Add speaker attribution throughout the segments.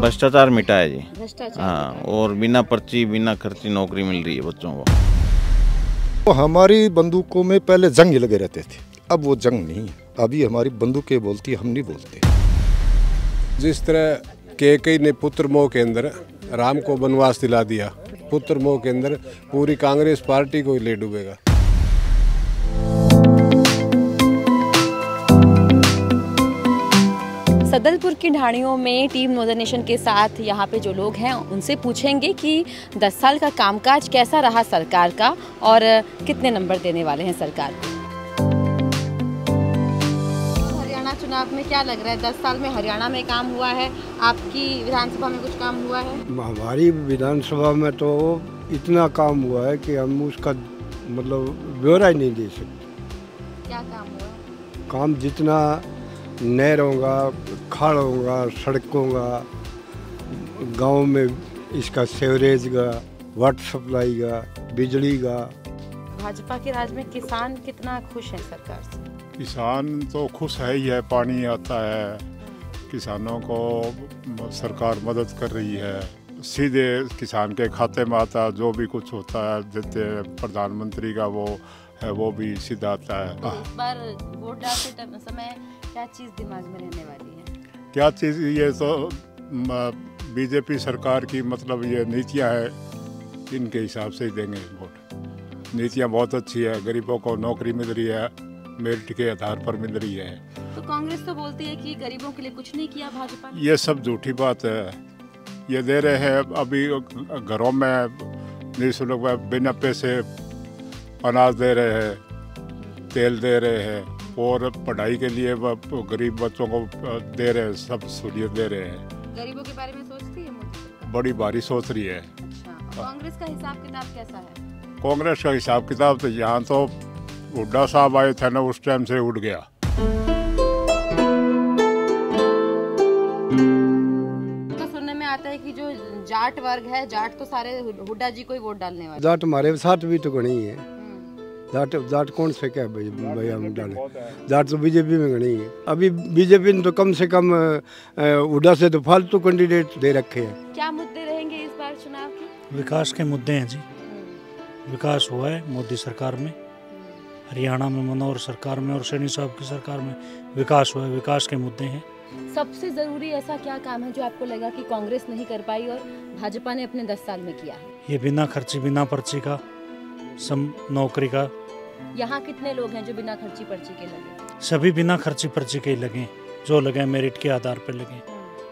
Speaker 1: भ्रष्टाचार मिटा है जी।
Speaker 2: भ्रष्टाचार।
Speaker 1: हाँ, और बिना पर्ची बिना खर्ची नौकरी मिल रही है बच्चों को।
Speaker 3: तो हमारी बंदूकों में पहले जंग लगे रहते थे, अब वो जंग नहीं है। अभी हमारी बंदूकें बोलती, हम नहीं बोलते।
Speaker 4: जिस तरह कैकेयी ने पुत्र मोह के अंदर राम को वनवास दिला दिया, पुत्र मोह के अंदर पूरी कांग्रेस पार्टी को ही ले डूबेगा।
Speaker 2: सदलपुर की ढाणियों में टीम नॉर्दर्न नेशन के साथ यहाँ पे जो लोग हैं उनसे पूछेंगे कि 10 साल का कामकाज कैसा रहा सरकार का और कितने नंबर देने वाले हैं सरकार को। हरियाणा चुनाव में क्या लग रहा है, 10 साल में हरियाणा में काम हुआ है? आपकी विधानसभा में कुछ काम हुआ है?
Speaker 5: हमारी विधानसभा में तो इतना काम हुआ है कि हम उसका मतलब ब्यौरा ही नहीं दे सकते।
Speaker 2: क्या काम हुआ?
Speaker 5: काम जितना नहरों का, खाड़ों का, सड़कों का, गांव में इसका सीवरेज का, वाटर सप्लाई का, बिजली का।
Speaker 2: भाजपा के राज में किसान कितना खुश है सरकार से?
Speaker 6: किसान तो खुश है ही है, पानी आता है, किसानों को सरकार मदद कर रही है, सीधे किसान के खाते में आता है, जो भी कुछ होता है देते प्रधानमंत्री का वो है वो भी सीधा आता है।
Speaker 2: तो इस बार वोट डालते समय क्या चीज़ दिमाग में रहने वाली है?
Speaker 6: क्या चीज़, ये तो बीजेपी सरकार की मतलब ये नीतियां है, इनके हिसाब से ही देंगे वोट। नीतियां बहुत अच्छी है, गरीबों को नौकरी मिल रही है, मेरिट के आधार पर मिल रही है।
Speaker 2: तो कांग्रेस तो बोलती है कि गरीबों के लिए कुछ नहीं किया भाजपा ने।
Speaker 6: ये सब झूठी बात है। ये दे रहे हैं अभी घरों में निःशुल्क बिना पैसे अनाज दे रहे हैं, तेल दे रहे हैं, और पढ़ाई के लिए गरीब बच्चों को दे रहे हैं, सब सहूलियत दे रहे हैं।
Speaker 2: गरीबों के बारे में सोचती है मोदी सरकार?
Speaker 6: बड़ी भारी सोच रही है।
Speaker 2: अच्छा, कांग्रेस का हिसाब किताब कैसा है?
Speaker 6: कांग्रेस का हिसाब किताब तो यहाँ तो हुड्डा साहब आए थे ना, उस टाइम से उठ गया।
Speaker 2: तो सुनने में आता है कि जो जाट वर्ग है, जाट तो सारे हुड्डा जी को ही वोट डालने वाले।
Speaker 5: जाट हमारे साथ भी तो गणी है। जाट कौन से क्या भाई हम डाले? जाट तो बीजेपी में गणी है। अभी बीजेपी ने तो कम से कम हुड्डा से तो फालतू कैंडिडेट दे रखे हैं।
Speaker 2: क्या मुद्दे रहेंगे इस बार चुनाव के?
Speaker 7: विकास के मुद्दे हैं जी। विकास हुआ है मोदी सरकार में, हरियाणा में मनोहर सरकार में और सैनी साहब की सरकार में विकास हुआ है। विकास के मुद्दे हैं।
Speaker 2: सबसे जरूरी ऐसा क्या काम है जो आपको लगा कि कांग्रेस नहीं कर पाई और भाजपा ने अपने 10 साल में किया है?
Speaker 7: ये बिना खर्ची बिना पर्ची का नौकरी का।
Speaker 2: यहाँ कितने लोग हैं जो बिना खर्ची पर्ची के लगे?
Speaker 7: सभी बिना खर्ची पर्ची के लगे, जो लगे मेरिट के आधार पर लगे,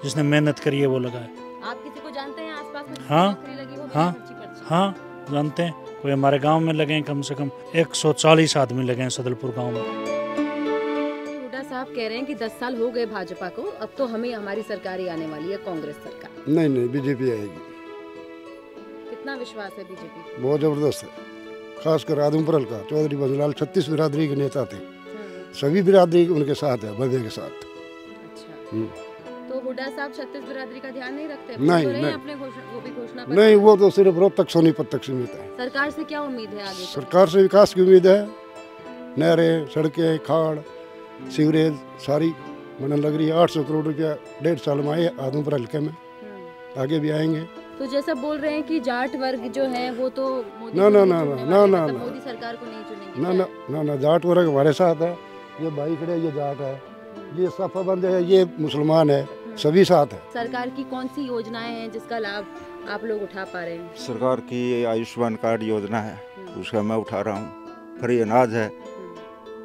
Speaker 7: जिसने मेहनत करी है वो लगा है।
Speaker 2: आप किसी को जानते हैं आसपास में
Speaker 7: हाँ,
Speaker 2: नौकरी लगी हो बिना
Speaker 7: हाँ,
Speaker 2: खर्ची पर्ची?
Speaker 7: हाँ जानते हैं। कोई हमारे गांव में लगे हैं, कम से कम 140 आदमी लगे हैं सदलपुर गांव में।
Speaker 2: हुड्डा साहब कह रहे हैं कि 10 साल हो गए भाजपा को, अब तो हमें हमारी सरकार ही आने वाली है, कांग्रेस सरकार।
Speaker 5: नहीं, बीजेपी आएगी।
Speaker 2: कितना विश्वास है बीजेपी?
Speaker 5: बहुत जबरदस्त है। खासकर आदमपुरल का चौधरी बजलाल 36 बिरादरी के नेता थे, सभी बिरादरी उनके साथ है, भव्य के साथ।
Speaker 2: अच्छा, तो हुड्डा साहब 36 बिरादरी का ध्यान नहीं रखते?
Speaker 5: नहीं,
Speaker 2: अपने वो भी घोषणा
Speaker 5: नहीं, वो तो सिर्फ रोहतक सोनीपत तक सीमित है।
Speaker 2: सरकार से क्या उम्मीद है आगे?
Speaker 5: सरकार से विकास की उम्मीद है। नहरें, सड़कें, खाड़, सीवरेज सारी बनने लग रही है। 800 करोड़ रुपया 1.5 साल में आए आदमपुर हल्के में, आगे भी आएंगे।
Speaker 2: तो जैसा बोल रहे हैं कि जाट वर्ग जो है वो तो मोदी
Speaker 5: ना
Speaker 2: मोदी सरकार को नहीं चुनेंगे।
Speaker 5: ना जाट वर्ग हमारे साथ है। ये भाई खड़े, ये जाट है, ये सफा बंद है, ये मुसलमान है, सभी साथ है।
Speaker 2: सरकार की कौन सी योजनाएं हैं जिसका लाभ आप लोग उठा पा रहे हैं?
Speaker 1: सरकार की आयुष्मान कार्ड योजना है, उसका मैं उठा रहा हूँ। फ्री अनाज है,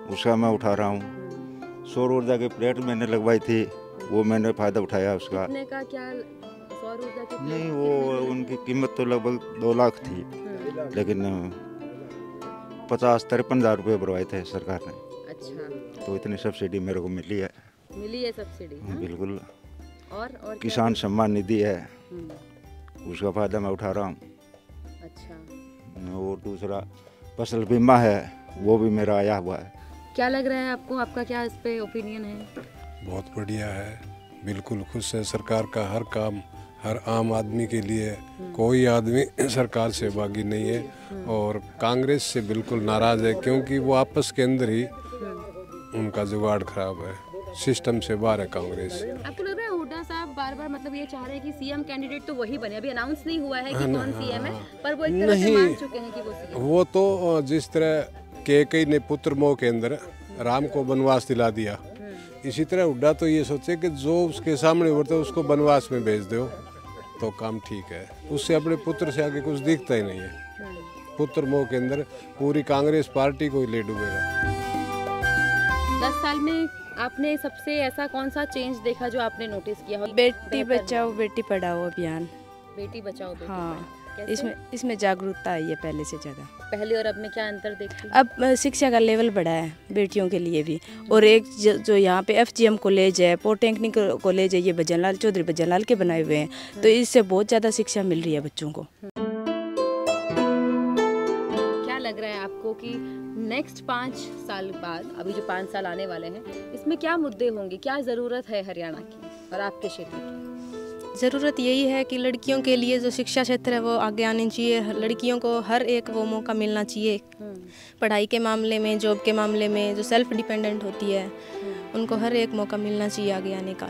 Speaker 1: उसका मैं उठा रहा हूँ। सौर ऊर्जा की प्लेट मैंने लगवाई थी, वो मैंने फायदा उठाया उसका।
Speaker 2: कितने का? क्या सौर ऊर्जा की प्लेट?
Speaker 1: नहीं, वो उनकी कीमत तो लगभग 2 लाख थी, लेकिन 50-53 हज़ार रुपये भरवाए थे सरकार ने।
Speaker 2: अच्छा,
Speaker 1: तो इतनी सब्सिडी मेरे को मिली है
Speaker 2: सब्सिडी?
Speaker 1: बिल्कुल।
Speaker 2: और
Speaker 1: किसान सम्मान निधि है, उसका फायदा मैं उठा रहा हूँ।
Speaker 2: अच्छा,
Speaker 1: और दूसरा फसल बीमा है, वो भी मेरा आया हुआ है।
Speaker 2: क्या लग रहा है आपको? आपका क्या इस पे ओपिनियन है?
Speaker 4: बहुत बढ़िया है, बिल्कुल खुश है। सरकार का हर काम हर आम आदमी के लिए, कोई आदमी सरकार से बागी नहीं है और कांग्रेस से बिल्कुल नाराज है, क्योंकि वो आपस के अंदर ही उनका जुगाड़ खराब है, सिस्टम से बाहर है कांग्रेस।
Speaker 2: आपको लग रहा है हुड्डा साहब बार बार मतलब ये चाह रहे हैं कि सीएम कैंडिडेट तो वही बने, अभी अनाउंस नहीं हुआ है कि कौन सीएम है, पर वो एक तरह से मान चुके हैं कि वो सीएम।
Speaker 4: वो तो जिस तरह कैकेयी ने पुत्र मोह के अंदर राम को वनवास दिला दिया, इसी तरह हुड्डा तो ये सोचे कि जो उसके सामने होता है उसको वनवास में भेज दो तो काम ठीक है। उससे अपने पुत्र से आगे कुछ दिखता ही नहीं है। पुत्र मोह के अंदर पूरी कांग्रेस पार्टी को ही ले डूबेगा।
Speaker 2: 10 साल में आपने सबसे ऐसा कौन सा चेंज देखा जो आपने नोटिस किया हो?
Speaker 8: बेटी बचाओ बेटी पढ़ाओ अभियान।
Speaker 2: बेटी बचाओ बेटी
Speaker 8: हाँ,
Speaker 2: पढ़ाओ। कैसे?
Speaker 8: इसमें जागरूकता आई है पहले से ज़्यादा।
Speaker 2: पहले और अब में क्या अंतर देखती हैं?
Speaker 8: अब शिक्षा का लेवल बढ़ा है बेटियों के लिए भी। और एक जो यहाँ पे FGM कॉलेज है, पॉलिटेक्निक कॉलेज है, ये भजनलाल चौधरी भजनलाल के बनाए हुए हैं, तो इससे बहुत ज़्यादा शिक्षा मिल रही है बच्चों को।
Speaker 2: क्या लग रहा है आपको कि नेक्स्ट 5 साल बाद, अभी जो 5 साल आने वाले हैं, इसमें क्या मुद्दे होंगे, क्या ज़रूरत है हरियाणा की और आपके क्षेत्र की?
Speaker 9: ज़रूरत यही है कि लड़कियों के लिए जो शिक्षा क्षेत्र है वो आगे आनी चाहिए। लड़कियों को हर एक वो मौका मिलना चाहिए, पढ़ाई के मामले में, जॉब के मामले में, जो सेल्फ डिपेंडेंट होती है उनको हर एक मौका मिलना चाहिए आगे आने का।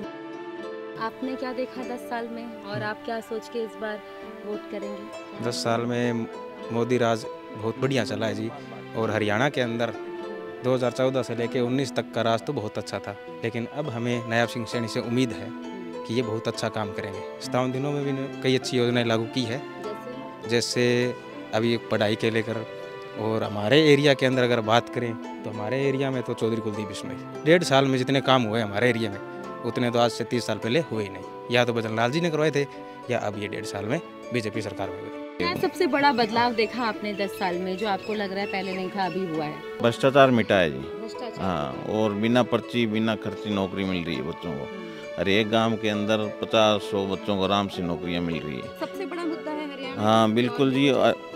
Speaker 2: आपने क्या देखा 10 साल में और आप क्या सोच के इस बार वोट करेंगे?
Speaker 10: 10 साल में मोदी राज बहुत बढ़िया चला है जी। और हरियाणा के अंदर 2014 से लेकर 19 तक का राज तो बहुत अच्छा था, लेकिन अब हमें नायब सिंह सैनी से उम्मीद है कि ये बहुत अच्छा काम करेंगे। 57 दिनों में भी कई अच्छी योजनाएं लागू की है, जैसे अभी पढ़ाई के लेकर। और हमारे एरिया के अंदर अगर बात करें तो हमारे एरिया में तो चौधरी कुलदीप बिश्नोई 1.5 साल में जितने काम हुए हमारे एरिया में, उतने तो आज से 30 साल पहले हुए ही नहीं। या तो भजनलाल जी ने करवाए थे, या अब ये 1.5 साल में बीजेपी सरकार में हुए।
Speaker 2: क्या सबसे बड़ा बदलाव देखा आपने 10 साल में जो आपको लग रहा है पहले नहीं था अभी हुआ है?
Speaker 11: भ्रष्टाचार मिटा है जी।
Speaker 2: भ्रष्टाचार,
Speaker 11: हाँ, और बिना पर्ची बिना खर्ची नौकरी मिल रही है बच्चों को। हर एक गांव के अंदर 50-100 बच्चों को आराम से नौकरियां मिल रही है।
Speaker 2: सबसे बड़ा मुद्दा है हरियाणा।
Speaker 11: हाँ बिल्कुल जी।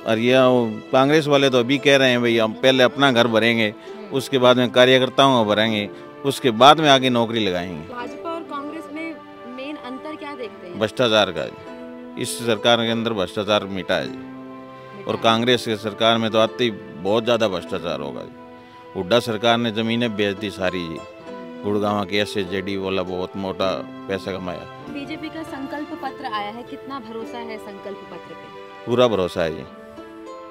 Speaker 11: हरियाणा कांग्रेस वाले तो अभी कह रहे हैं भाई हम पहले अपना घर भरेंगे, उसके बाद में कार्यकर्ताओं को भरेंगे, उसके बाद में आगे नौकरी लगाएंगे।
Speaker 2: भाजपा और कांग्रेस में मेन अंतर क्या देखते हैं?
Speaker 11: भ्रष्टाचार का जी। इस सरकार के अंदर भ्रष्टाचार मिटा है जी। और कांग्रेस के सरकार में तो आते ही बहुत ज़्यादा भ्रष्टाचार होगा जी। हुड्डा सरकार ने ज़मीनें बेच दी सारी जी। गुड़गांव के SSJD वाला बहुत मोटा पैसा कमाया।
Speaker 2: बीजेपी का संकल्प पत्र आया है, कितना भरोसा है संकल्प पत्र पे?
Speaker 11: पूरा भरोसा है जी,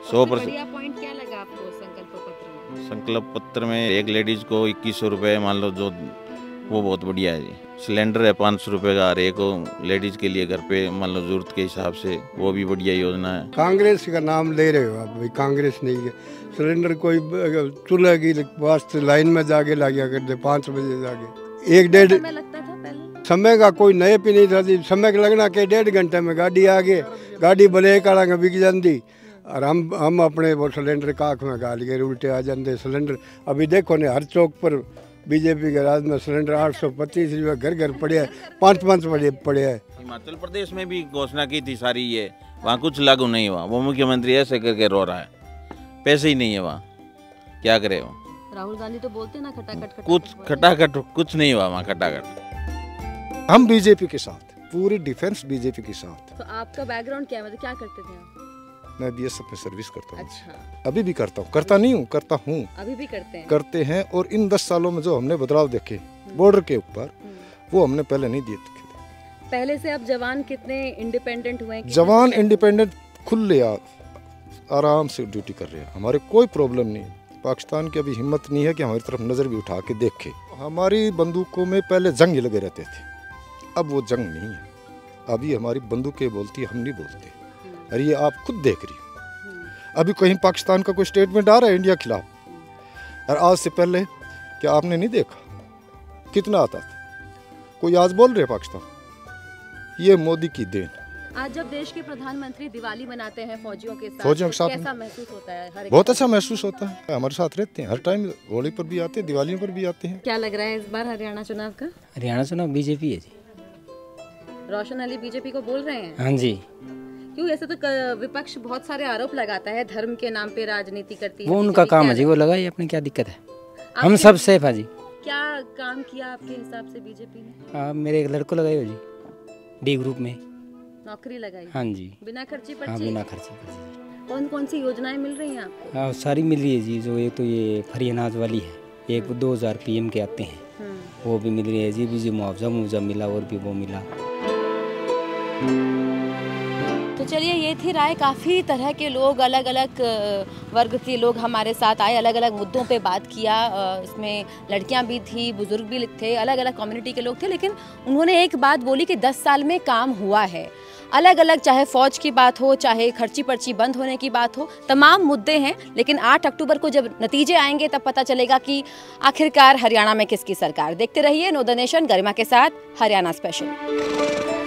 Speaker 11: 100%।
Speaker 2: बढ़िया पॉइंट क्या लगा आपको संकल्प पत्र में?
Speaker 11: संकल्प पत्र में एक लेडीज को 2100 रुपये मान लो, जो वो बहुत बढ़िया है जी। सिलेंडर है 500 रुपये का हर एक लेडीज के लिए घर पे मान लो जरूरत के हिसाब से, वो भी बढ़िया योजना है।
Speaker 5: कांग्रेस का नाम ले रहे हो आप भाई, कांग्रेस नहीं है। सिलेंडर कोई चूल्हे की वास्ते लाइन में जाके ला गया करते 5 बजे जाके। 1-1.5
Speaker 2: समय लगता था पहले?
Speaker 5: समय का कोई नए पे नहीं था जी। समय का लगना के 1.5 घंटे में गाड़ी आ गई, गाड़ी भले काड़ा बिक जाती और हम अपने वो सिलेंडर काख में गाल के उल्टे आ जाते सिलेंडर। अभी देखो ने हर चौक पर बीजेपी के राज में सिलेंडर 825 रुपये घर घर पड़े हैं, 5-5 पड़े हैं।
Speaker 11: हिमाचल प्रदेश में भी घोषणा की थी सारी, ये वहाँ कुछ लागू नहीं हुआ। वो मुख्यमंत्री ऐसे करके रो रहा है, पैसे ही नहीं है वहाँ, क्या करे वो।
Speaker 2: राहुल गांधी तो बोलते ना खटाखट
Speaker 11: कुछ खटाखट कुछ नहीं हुआ वहाँ खटाखट।
Speaker 3: हम बीजेपी के साथ, पूरी डिफेंस बीजेपी के साथ।
Speaker 2: तो आपका बैकग्राउंड क्या है, मतलब क्या करते थे आप?
Speaker 3: मैं BSF में सर्विस करता हूँ।
Speaker 2: अच्छा,
Speaker 3: अभी भी करता हूँ, करता नहीं हूँ, करता हूँ,
Speaker 2: अभी भी करते हैं।
Speaker 3: और इन 10 सालों में जो हमने बदलाव देखे बॉर्डर के ऊपर, वो हमने पहले नहीं देखे थे।
Speaker 2: पहले से अब जवान कितने इंडिपेंडेंट हुए हैं?
Speaker 3: जवान इंडिपेंडेंट खुले आराम से ड्यूटी कर रहे हैं, हमारे कोई प्रॉब्लम नहीं। पाकिस्तान की अभी हिम्मत नहीं है कि हमारी तरफ नज़र भी उठा के देखे। हमारी बंदूकों में पहले जंग लगे रहते थे, अब वो जंग नहीं है। अभी हमारी बंदूकें बोलती, हम नहीं बोलते। अरे ये आप खुद देख रही हो, अभी कहीं पाकिस्तान का कोई स्टेटमेंट आ रहा है इंडिया के खिलाफ? और आज से पहले क्या आपने नहीं देखा कितना आता था? कोई आज बोल रहे पाकिस्तान? ये मोदी की देन।
Speaker 2: आज जब देश के प्रधानमंत्री दिवाली मनाते हैं फौजियों के
Speaker 3: साथ
Speaker 2: कैसा महसूस होता है?
Speaker 3: बहुत अच्छा महसूस होता है। हमारे साथ रहते हैं हर टाइम, होली पर भी आते हैं, दिवाली पर भी आते हैं।
Speaker 2: क्या लग रहा है इस बार हरियाणा चुनाव का?
Speaker 12: हरियाणा चुनाव बीजेपी है जी।
Speaker 2: रोशन अली बीजेपी को बोल रहे हैं?
Speaker 12: हाँ जी।
Speaker 2: क्यों? ऐसे तो विपक्ष बहुत सारे आरोप लगाता है, धर्म के नाम पे राजनीति करती है।
Speaker 12: वो उनका काम है जी, वो लगाइए, अपनी क्या दिक्कत है, हम सब सेफ है जी।
Speaker 2: क्या काम किया आपके हिसाब से बीजेपी ने?
Speaker 12: हाँ, मेरे एक लड़को लगाई हो जी, D ग्रुप में
Speaker 2: नौकरी लगाई।
Speaker 12: हाँ जी,
Speaker 2: बिना खर्ची पर्ची?
Speaker 12: हाँ, बिना खर्ची पर्ची।
Speaker 2: कौन कौन सी योजनाएं मिल रही हैं आपको?
Speaker 12: हाँ, सारी मिल रही है जी। जो एक तो ये फ्री अनाज वाली है, एक 2000 PM के आते हैं, वो भी मिल रही है जी। भी जो मुआवजा मिला और भी वो मिला।
Speaker 2: तो चलिए, ये थी राय। काफ़ी तरह के लोग, अलग अलग वर्ग के लोग हमारे साथ आए, अलग अलग मुद्दों पे बात किया। इसमें लड़कियां भी थी, बुजुर्ग भी थे, अलग अलग कम्युनिटी के लोग थे, लेकिन उन्होंने एक बात बोली कि 10 साल में काम हुआ है। अलग अलग, चाहे फ़ौज की बात हो, चाहे खर्ची पर्ची बंद होने की बात हो, तमाम मुद्दे हैं। लेकिन 8 अक्टूबर को जब नतीजे आएंगे तब पता चलेगा कि आखिरकार हरियाणा में किसकी सरकार। देखते रहिए नॉर्दर्न नेशन, गरिमा के साथ, हरियाणा स्पेशल।